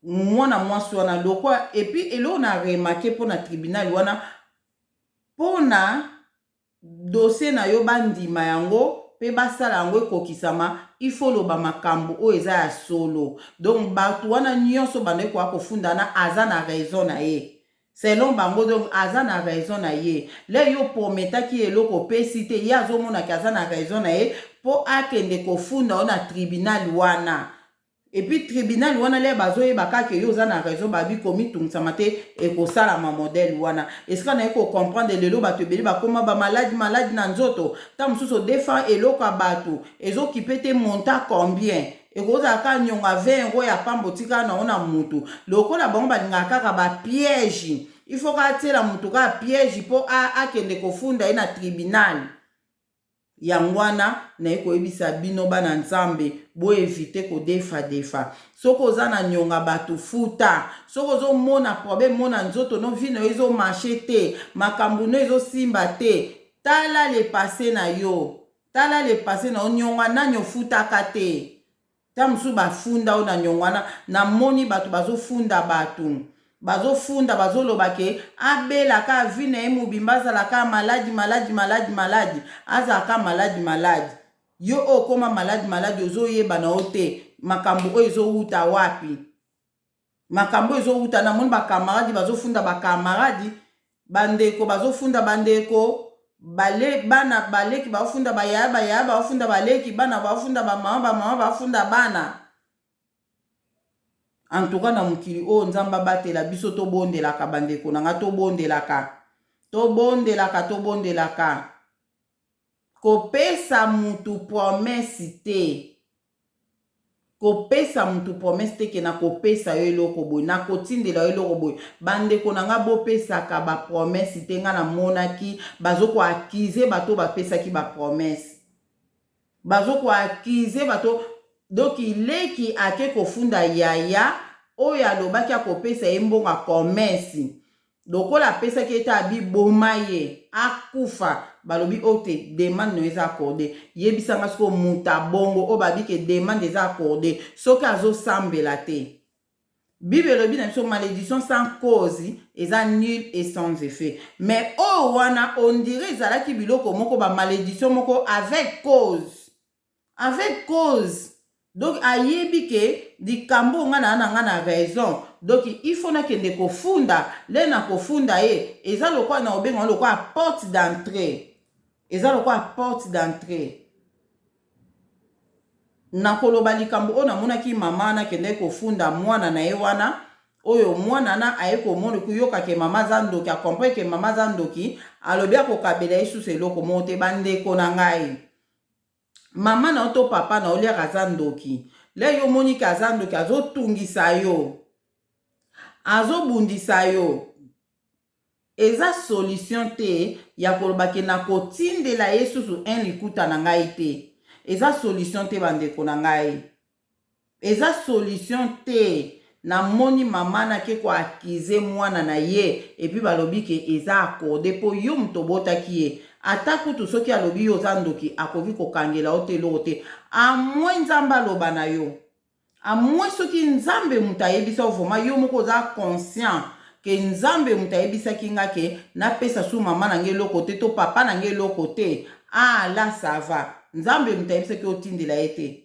A: mwana mwasi wana lokwa epi elo na remake mpo na tribunal wana mpo na dossier na yo bandima yango mpe basala yango ekokisama ifo loba makambo oyo eza ya solo donc bato wana nyonso bando ekoka kofundana aza na raison na ye selon bango donc aza na raison na ye le yo prometaki eloko opesi te ye azomonaki aza na raison na ye mpo akende kofunda o na tribunal wana epuis tribunal wana le bazoyeba kaka yo oza na raison babi komitungisama te ekosalama modele wana esika na ye kocomprendre lelo bato ebele bakóma bamaladi na nzoto ta mosusu odefend eloko ya bato ezokipe te monta combien ekozalaka nyonga 20 euro ya pamba tika nango na mutu lokola bango balingaka kaka bapiège il faut katiela mutu kaka piège mpo akende kofunda ye na tribunal yango wana na ye koyebisa bino bana nzambe boevite kodefa soki oza na nyonga bato futa soki ozomona problème mona nzoto no vi na yo ezomarche te makambo no ezosimba te tala le passé na yo nyonga nani ofutaka te ta mosusu bafunda o na nyongo wana namoni bato bazofunda bato bazofunda bazoloba ke abelaka vi na ye mobimba azalaka maladi azalaka maladi yo okoma maladi ozoyeba na yo te makambo oyo ezowuta wapi makambo oyo ezowuta namoni bakamaradi bazofunda bakamaradi bandeko bazofunda bandeko bana baleki bafunda bayaya bafunda baleki bana bafunda bamama bafunda bana en tout cas na mokili oyo nzambe abatela biso tobondelaka bandeko nanga tobondelaka kopesa mutu promesi te ke na kopesa yo eloko boye na kotindela yo eloko boye bandeko nanga bopesaka bapromesi te nga namonaki bazokoakize bato bapesaki bapromesi bazokoakize bato donc ileki ake kofunda yaya oyo alobaki akopesa ye mbongo akomesi lokola apesaki ete abiboma ye akufa balobi ote demande no eza accordé yebisanga siko muta bongo oyo babike demande eza accordé soki azosambela te bible elobi na biso malédiction sans cause eza nul et sans effet mais oyo wana ondire ezalaki biloko moko bamalédiction moko avec cause donc ayebi ke likambo nga na raison donc il faut nakende kofunda le na kofunda ye eza lokwa na obenga lokwa porte d'entrée na koloba likambo oyo namonaki mama nakende kofunda mwana na ye wana oyo mwana na aye komona kuyoka ke mama za ndoki akomprendre ke mama za ndoki alobi akokabela ye susu eloko moko te bandeko na ngai mama na yo to papa na yo liaka aza ndoki le yo moniki aza ndoki azotungisa yo azobundisa yo eza solution te ya kolobaki na kotindela ye susu un likuta na ngai te eza solution te bandeko na ngai eza solution te namoni mama nake koakize mwana na ye epuis balobi ke eza akorde mpo yo moto obotaki ye ata kutu soki alobi yo oza ndoki akoki kokangela yo te eloko te amwe nzambe aloba na yo amwe soki nzambe moto ayebisa yo vraimen yo moko oza conscient ke nzambe moto ayebisaki nga ke napesa su mama na ngai eloko te to papa na ngai eloko te la ça va nzambe moto ayebisaki otindela ye te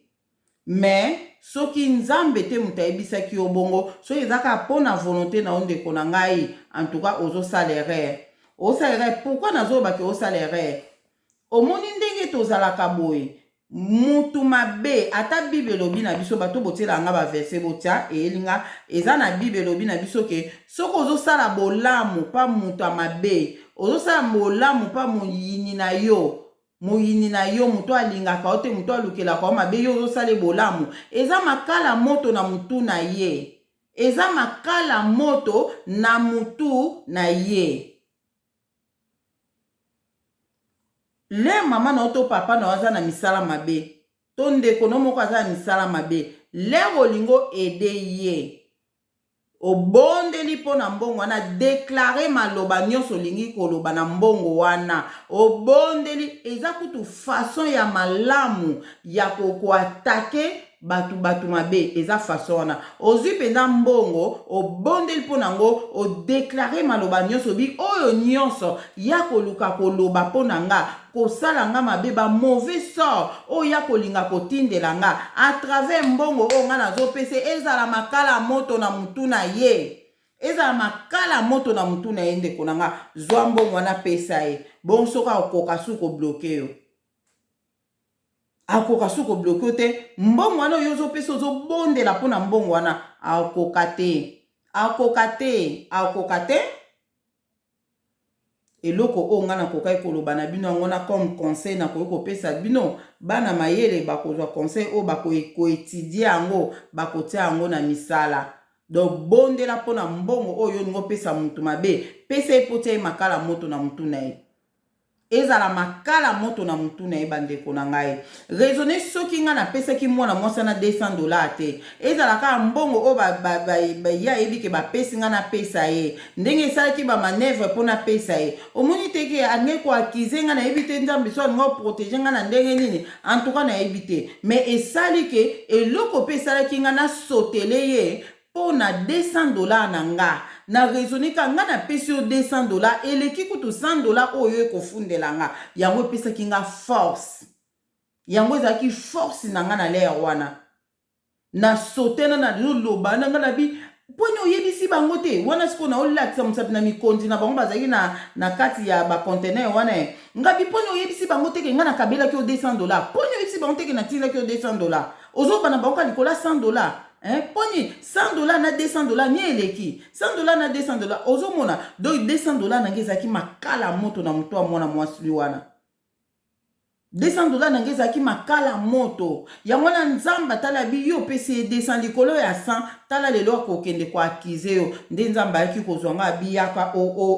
A: mais soki nzambe te moto ayebisaki yo bongo soki ezaka mpo na volonté na yo ndeko na ngai en tout cas ozosala erreur pourquoi nazolobaki osala erreur omoni ndenge tozalaka boye mutu mabe ata bible elobi na biso bato botiela nga baverse botia eyelinga eza na bible elobi na biso ke soki ozosala bolamu pa mutu ya mabe ozosala bolamu pa moyini na yo mutu alingaka yo te mutu alukelaka yo mabe yo ozosala bolamu eza makala moto na mutu na ye le mama na yo to papa na yo aza na misala mabe to ndeko no moko aza na misala mabe le olingo ede ye obondeli mpo na mbongo wana deklare maloba nyonso olingi koloba na mbongo wana obondeli eza kutu façon ya malamu ya koatake batu mabe eza façon wana ozwi mpenza mbongo obondeli mpo nango odeklare maloba nyonso obi oyo nyonso ya koluka koloba mpo na nga kosala nga mabe ba mauvais sort oyo ya kolinga kotindela nga à travers mbongo oyo nga nazopesa ezala makala moto na mutu na ye ezala makala moto na mutu na ye ndeko na nga zwa mbongo wana pesa ye bon soki akoka su kobloke yo akoka su kobloke yo te mbongo wana oyo ozopesa ozobondela mpona mbongo wana akoka te eloko oyo nga nakokai koloba na bino yango na comme conseil nakoki kopesa bino bana mayele bakozwa conseil oyo bakoetidie yango bakotia yango na misala donc bondela mpona mbongo oyo olingi opesa mutu mabe pesa ye po tia ye makala moto na mutu na ye ezala makala moto na mutu na ye bandeko na ngai raisonne soki nga napesaki mwana mwasi na $200 te ezala kaka mbongo oyo ya yebi ke bapesi nga napesa ye ndenge esalaki bamanevre mpo napesa ye omoni teke alingi koakize nga nayebi te nzambe so alingi oprotege nga na ndenge nini antuka nayebi te mais esali ke eloko mpe esalaki nga nasotele ye mpo na $200 na nga na raisonne ka nga napesi yo $200 eleki kutu $100 oyo ekofundela nga yango epesaki nga force yango ezalaki force na nga na lere wana nasotena na loloba na nga na bi mponi oyebisi bango te wana siko na olakisa mosapi na mikonzi na bango bazalaki na kati ya bacontener wana ngabi mponi oyebisi bango teke nga nakabelaki yo $200 mponi oyebisi bango teke natilaki yo $200 ozobana bango ka likola $100 poni $100 na $200 ni eleki $100 na $200 ozomona donc $200 nange ezalaki makala moto na mutu wa mwana mwasi wana $200 nange ezalaki makala moto yango na nzambe atala bi yo pesi 200 likolo ya 100 tala lelo akokende koakize yo nde nzambe ayaki kozwa nga biyaka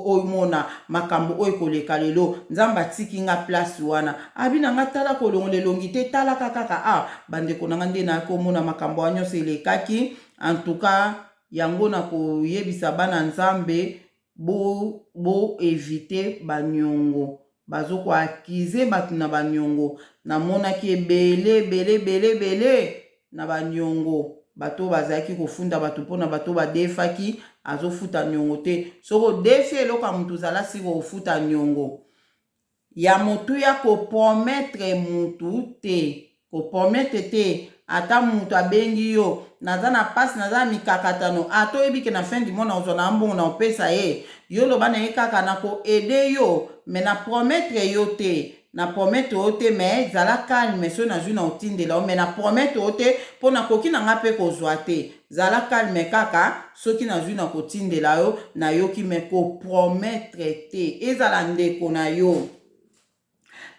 A: oyimona makambo oyo koleka lelo nzambe atiki nga place wana abi na nga tala kolongo lelongi te tala kaka bandeko na nga nde na komona makambo wa nyonso elekaki en tout cas yango na koyebisa bana nzambe bo éviter banyongo bazo ko akize batu na banyongo na monaki ebele na banyongo bato bazaki kofunda batu pona bato badefaki azofuta nyongo te soko defi eloka mutu zala siko ofuta nyongo ya motu ya kopromettre mutu te kopromettre te ata mutu abengi yo naza na pasi naza na mikakatano ato ebike na fin du mois na ozwa na mbongo na opesa ye yo loba na ye kaka na koede yo me na promettre yo te na promettre yo te me zala calme so nazwi na otindela yo me na promettre yo te mpo nakoki na nga mpe kozwa te zala calme kaka soki nazwi na kotindela yo nayoki me kopromettre te ezala ndeko na yo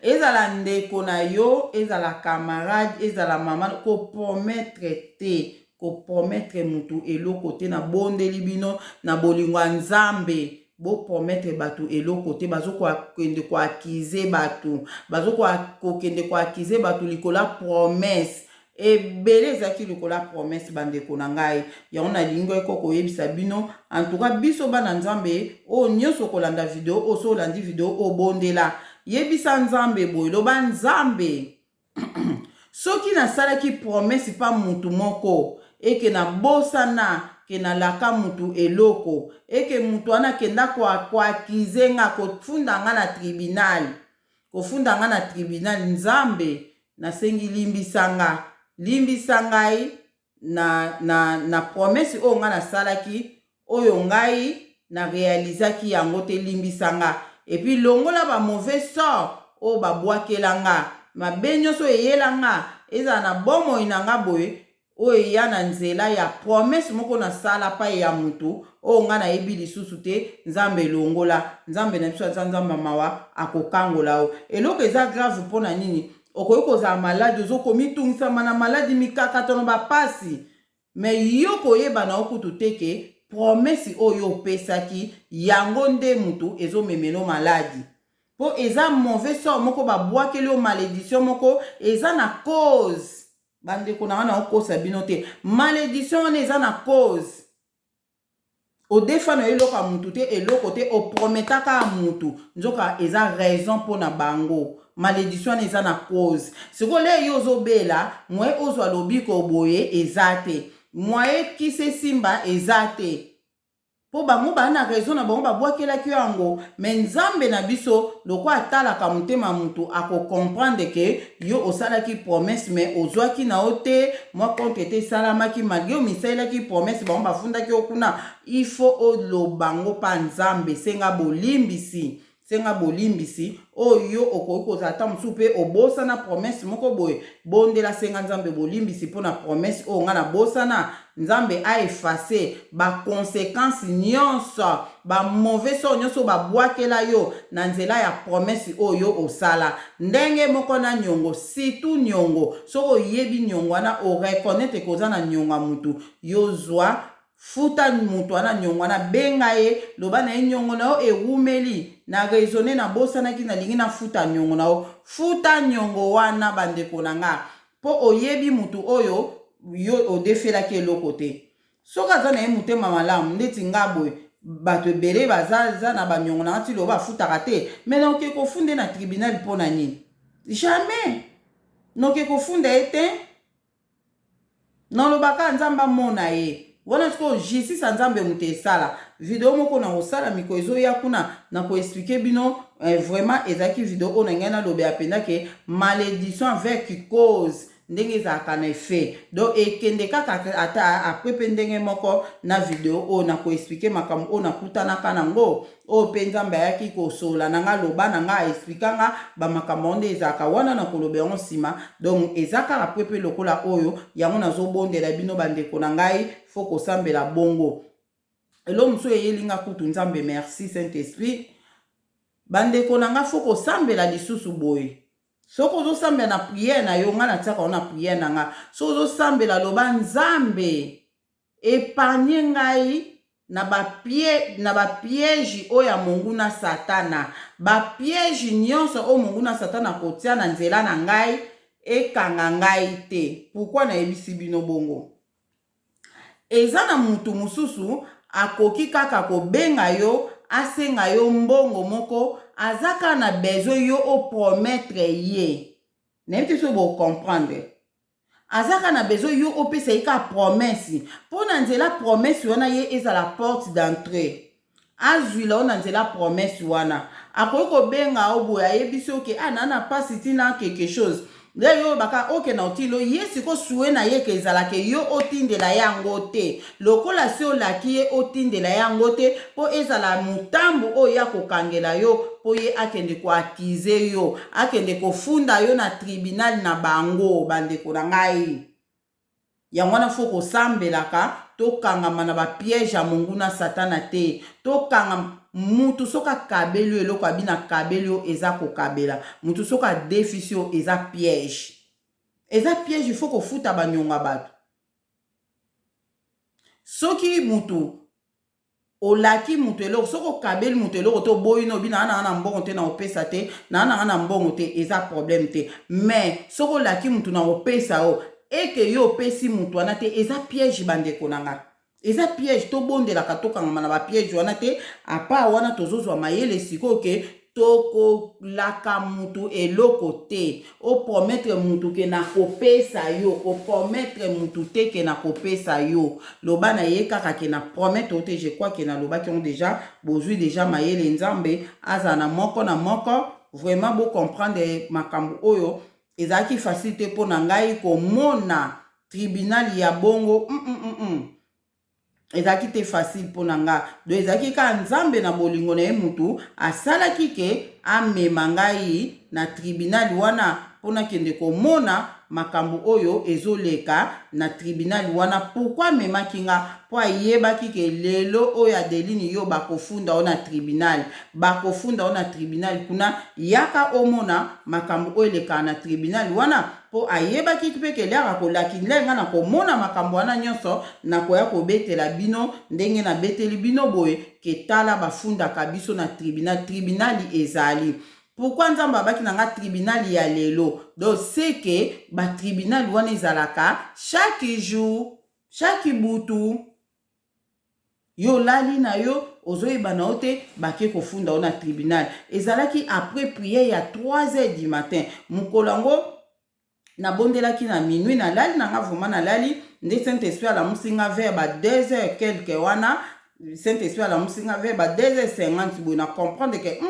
A: ezala ndeko na yo ezala camarade ezala mama kopromettre te kopromettre mutu eloko te na bondeli bino na bolingo nzambe bo promettre batu eloko te bazokende koakize batu bazokende koakize batu likola promesse ebele ezalaki likola promesse bandeko na ngai yango nalingi eko koyebisa bino en tout cas biso bana nzambe oyo nyonso kolanda video oso olandi video obondela yebisa nzambe boye loba nzambe soki nasalaki promesse pa mutu moko eke na bosana ke nalaka mutu eloko eke mutu wana kenda koakize nga kofunda nga na tribunal nzambe nasengi limbisa ngai na promesse oyo nga nasalaki oyo ngai na realizaki yango te limbisa nga epi longola ba mauvais sort oyo babwakela nga mabe nyonso eyela nga ezala na bomoi na nga boye oyo eya na nzela ya promesse moko nasala pa ya mutu oyo nga nayebi lisusu te nzambe elongola nzambe na biso aza nzambe mawa akokangola o eloko eza grave mpona nini okoki kozala maladi ozokomitungisama na maladi mikakatano bapasi me yo koyeba na okutu teke promesse oyo opesaki yango nde mutu ezomemeno maladi po eza mauvais sort moko babwakeli o malédiction moko eza na cause bandeko na wana okosa bino te malédiction wana eza na cause odefana eloko mutu te eloko te oprometaka mutu nzoka eza raison mpona bango malédiction wana eza na cause siko le yo ozobela mwe ozwa lobiko boye eza te mwaye kise simba eza te po bango bana raison na bango babwakelaki yango me nzambe na biso loko atalaka motema mutu comprendre ke yo osalaki promesse me ozwaki na yo te mwa compte ete esalamaki malgré yo misalelaki promesse bango bafundaki yo kuna il faut olobango pa nzambe senga bolimbisi oyo okoki kozala ata mosusu mpe obosana promesse moko boye bondela senga nzambe bolimbisi mpona promesse oyo nga na bosana nzambe aefase baconséquence nyonso bamauvais sort nyonso babwakela yo na nzela ya promesse oyo osala ndenge moko na niongo surtout niongo soki oyebi niongo wana oreconnaitre koza na niongo ya mutu yozwa futa mutu wana niongo wana benga ye loba na ye niongo na yo ewumeli na raisonne na bosanaki nalingi na futa niongo na yo futa niongo wana bandeko na nga po oyebi mutu oyo yo odefelaki eloko te soki aza na ye motema malamu ndeti nga boye bato ebele baza na baniongo na ngati loba afutaka te me naoke kofunde na tribunal mpo na nini jamais naoke kofunda ye te nalobaka nzambe amona ye wana siko justice ya nzambe mutu esala video moko na kosala miko ezoya kuna na koexplike bino vraiment ezalaki video oyo na ngai nalobela mpenza ke malédiction avec cause ndenge ezalaka na effet donc ekende kaka ata apres mpe ndenge moko na video oyo na koexplike makambo oyo nakutanaka nango oyo mpe nzambe ayaki kosola na nga loba na nga aexplikanga bamakambo nde ezalaka wana na koloba yango nsima donc eza kaka apres mpe lokola oyo yango nazobondela bino bandeko na ngai fo kosambela bongo elo mosusu eyelinga kutu nzambe merci saint esprit bandeko na nga fo kosambela lisusu boye soki ozosambela na priere na yo nga natiaka yo na priere na nga soki ozosambela loba nzambe epargne ngai na bapiège oyo ya mongu na satana bapiège nyonso oyo mongu na satana kotia na nzela na ngai ekanga ngai te pourkui nayebisi bino bongo eza na mutu mosusu akoki kaka kobenga yo asenga yo mbongo moko azaka na besoin yo opromettre ye nayebi te so bocomprendre azaka na besoin yo opesa ye ka promesse mpo na nzela promesse wana ye ezala porte d'entrée azwila yo na nzela promesse wana akoki kobenga yo boye ayebisi oke nana pasi ntina quelque chose nde yo baka oke na otilo ye siko sue na ye ke ezalake yo otindela yango te lokola si olaki ye otindela yango te mpo ezala motambu oyo ya kokangela yo mpo ye akende koakize yo akende kofunda yo na tribunal na bango bandeko na ngai yango wana fo kosambelaka tokangama na bapiège ya mongu na satana te tokanga mutu soki akabeli yo eloko abi na kabeli yo eza kokabela mutu soki adefisi yo eza piège ifo kofuta baniongo ya bato soki mutu olaki mutu eloko soki okabeli mutu eloko te oboyi no obi na na mbongo te na opesa te na mbongo te eza problème te mais soki olaki mutu na opesa yo eke yo opesi mutu wana te eza piège bandeko na nga eza piège tobondelaka tokangama na bapiège wana te apa wana tozozwa mayele sikoyo ke tokolaka mutu eloko te opromettre mutu ke na kopesa yo opromettre mutu te ke na kopesa yo loba na ye kaka ke na promettre o te je crois ke na lobaki yango déjà bozwi déjà mayele nzambe aza na moko vraiment bo comprendre makambo oyo ezalaki facile te mpo na ngai komona tribunal ya bongo ezalaki te facile mpo na nga donc ezalaki kaka nzambe na bolingo na ye mutu asalaki ke amema ngai na tribunal wana mpo nakende komona makambo oyo ezoleka na tribunal wana pourkui amemaki nga mpo ayebaki ke lelo oyo adelini yo bakofunda o na tribunal kuna yaka omona makambo oyo elekaka na tribunal wana mpo ayebaki mpe ke liaka kolakindela nga na komona makambo wana nyonso nakoya kobetela bino ndenge nabeteli bino boye ke tala bafundaka biso na tribunal ezali pourquoi nzambe abaki na nga tribunal ya lelo donc c'est que batribunal wana ezalaka chaque jour chaque butu yo lali na yo ozoyeba na yo te bake kofunda yo na tribunal ezalaki après prière ya 3h du matin mokolo yango nabondelaki na minuit nalali nanga vraiment nalali nde saint esprit alamusi nga vers ba 2h quelque wana Saint-Esprit ala musinga ve ba 2h50 boye na comprendre que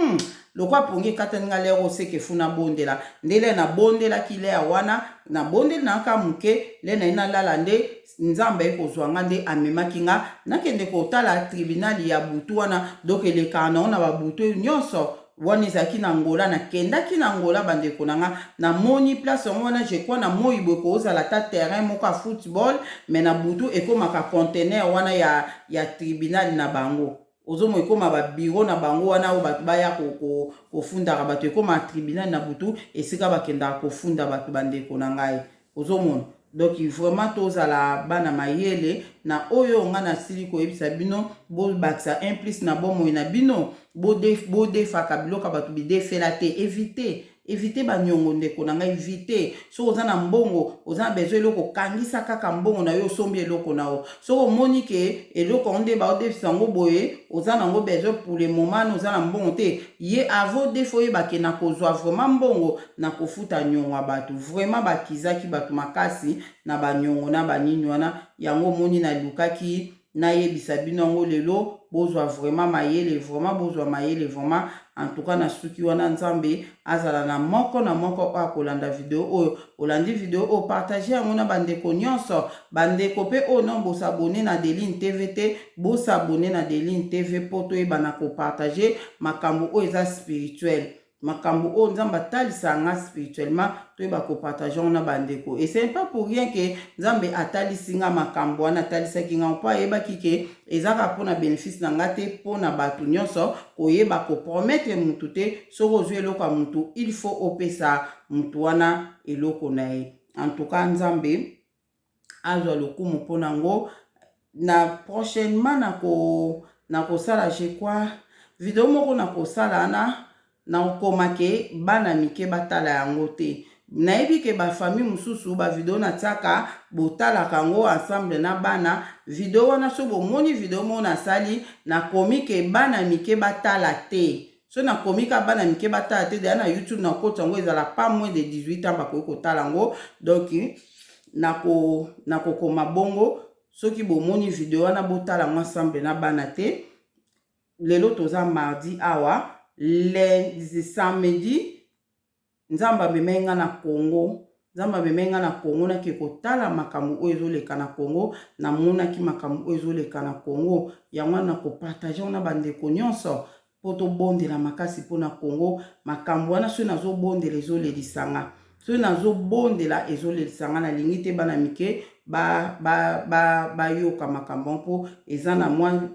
A: lokwa pongi kataninga lero seke funa bondela ndele na bondela kile ya wana na bondela na ka muke le na ina lala nde nzambe ekozwanga nde amemaki nga nakende kotala tribunal ya butu wana donc elekaka nango na babutu nyonso wana ezalaki na ngola nakendaki na ngola bandeko na nga namoni place yango wana je crois na moi boye kozala ta terrain moko ya football mais na butu ekomaka conteneur wana ya tribunal na bango ozomo ekoma babiro na bango wana oyo bato baya kofundaka bato ekoma tribunal na butu esika bakendaka kofunda bato bandeko na ngai ozomona donc vraiment tozala bana mayele na oyo nga nasili koyebisa bino bobakisa implice na bomoi na bino bodefaka biloko bato bidefela te éviter banyongo ndeko na ngai éviter soki oza na mbongo oza na besoin eloko okangisa kaka mbongo na yo osombi eloko na yo soki omoni ke eloko ngo nde baodefisa yango boye oza nango besoin pour le moment oza na mbongo te ye avo defo oyebake na kozwa vraiment mbongo na kofuta nyongo ya bato vraiment bakizaki bato makasi na banyongo na banini wana yango omoni nalukaki nayebisa bino yango lelo bozwa vraiment mayele vraiment en tout cas na suki wana nzambe azala na moko oyo akolanda video oyo olandi video oyo partage yango na bandeko nyonso bandeko pe oyo non bosabone na Deline TV te bosabone na Deline TV po toyeba na kopartage makambo oyo eza spirituel makambo oyo nzambe atalisa nga spirituellement toyeba kopartage na bandeko et c'est pas pour rien que nzambe atalisi nga makambo wana atalisaki nga mpo ayebaki ke ezaka mpona bénéfice na nga te mpona bato nyonso koyeba kopromettre mutu te soki ozwi eloko ya mutu il faut opesa mutu wana eloko na ye en tout cas nzambe azwa lokumu mpona ngo na prochainement na kosala je crois video moko na kosala na okoma ke bana mike batala yango te nayebi ke bafamille mosusu bavideo natiaka botalaka yango ensemble na bana video wana so bomoni video moko nasali nakomi ke bana mike batala te so nakomi ka bana mike batala te deya na YouTube nakoti yango ezala pas moins de 18 ans bakoki kotala yango donc nakokoma bongo soki bomoni video wana botala yango ensemble na bana te lelo toza mardi awa lundi samedi nzamba bemenga na Congo nake kotala makambo oyo ezoleka na Congo na monaki makambo oyo ezoleka na Congo yango na kopartage na bandeko nyonso po tobondela makasi mpona Congo makambo wana so nazobondela ezolelisanga so nazobondela ezolelisanga nalingi te bana mike bayoka makambo mpo eza na mwa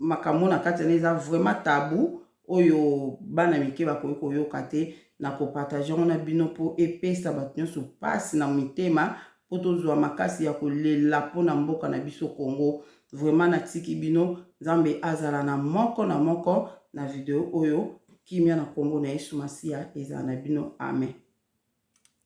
A: makambo na kati eza vraiment tabu oyo bana mike bakoki koyoka te na kopartage na bino po epesa bato nyonso pasi na mitema po tozwa makasi ya kolela mpona mboka na biso Congo vraiment natiki bino nzambe azala na moko na video oyo kimia na Congo na Yesu Masiya ezala na bino amen.